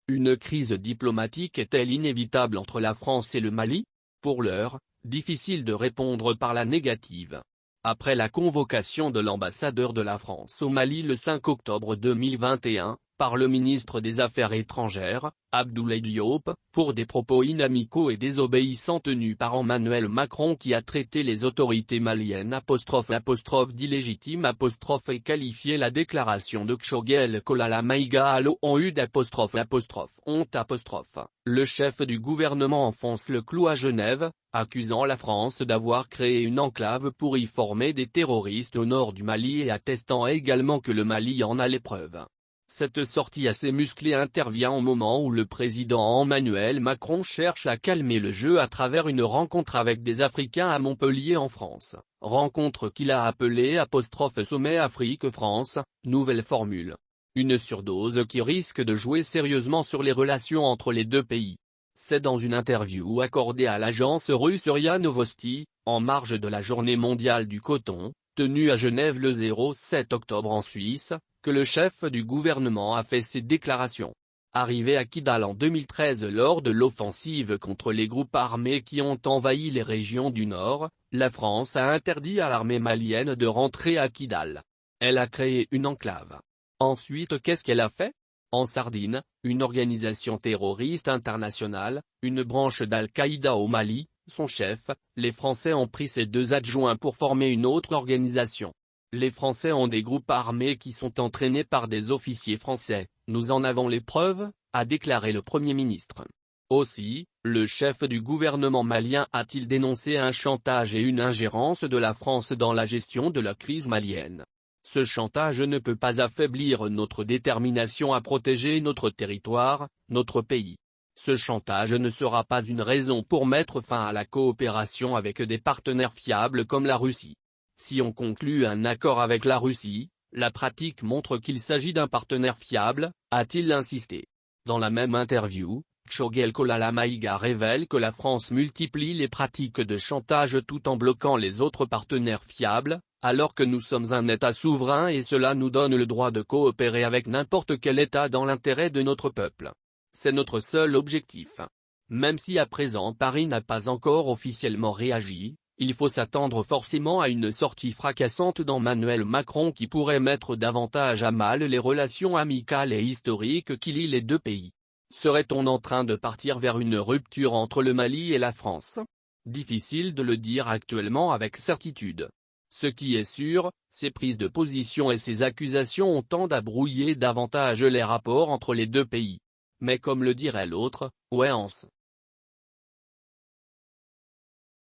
Une crise diplomatique est-elle inévitable entre la France et le Mali? Pour l'heure, difficile de répondre par la négative. Après la convocation de l'ambassadeur de la France au Mali le 5 octobre 2021, par le ministre des Affaires étrangères, Abdoulaye Diop, pour des propos inamicaux et désobéissants tenus par Emmanuel Macron qui a traité les autorités maliennes d'illégitimes et qualifié la déclaration de Choguel Kolala Maïga à l'ONU honte. Le chef du gouvernement enfonce le clou à Genève, accusant la France d'avoir créé une enclave pour y former des terroristes au nord du Mali et attestant également que le Mali en a les preuves. Cette sortie assez musclée intervient au moment où le président Emmanuel Macron cherche à calmer le jeu à travers une rencontre avec des Africains à Montpellier en France, rencontre qu'il a appelée Sommet Afrique-France, nouvelle formule. Une surdose qui risque de jouer sérieusement sur les relations entre les deux pays. C'est dans une interview accordée à l'agence russe RIA Novosti, en marge de la Journée mondiale du coton, tenue à Genève le 7 octobre en Suisse, que le chef du gouvernement a fait ces déclarations. Arrivé à Kidal en 2013 lors de l'offensive contre les groupes armés qui ont envahi les régions du Nord, la France a interdit à l'armée malienne de rentrer à Kidal. Elle a créé une enclave. Ensuite, qu'est-ce qu'elle a fait? En Sardine, une organisation terroriste internationale, une branche d'Al-Qaïda au Mali, son chef, les Français ont pris ses deux adjoints pour former une autre organisation. Les Français ont des groupes armés qui sont entraînés par des officiers français, nous en avons les preuves, a déclaré le Premier ministre. Aussi, le chef du gouvernement malien a-t-il dénoncé un chantage et une ingérence de la France dans la gestion de la crise malienne. Ce chantage ne peut pas affaiblir notre détermination à protéger notre territoire, notre pays. Ce chantage ne sera pas une raison pour mettre fin à la coopération avec des partenaires fiables comme la Russie. Si on conclut un accord avec la Russie, la pratique montre qu'il s'agit d'un partenaire fiable, a-t-il insisté. Dans la même interview, Choguel Kolala Maïga révèle que la France multiplie les pratiques de chantage tout en bloquant les autres partenaires fiables, alors que nous sommes un État souverain et cela nous donne le droit de coopérer avec n'importe quel État dans l'intérêt de notre peuple. C'est notre seul objectif. Même si à présent Paris n'a pas encore officiellement réagi, il faut s'attendre forcément à une sortie fracassante d'Emmanuel Macron qui pourrait mettre davantage à mal les relations amicales et historiques qui lient les deux pays. Serait-on en train de partir vers une rupture entre le Mali et la France? Difficile de le dire actuellement avec certitude. Ce qui est sûr, ces prises de position et ces accusations tendent à brouiller davantage les rapports entre les deux pays. Mais comme le dirait l'autre, ouais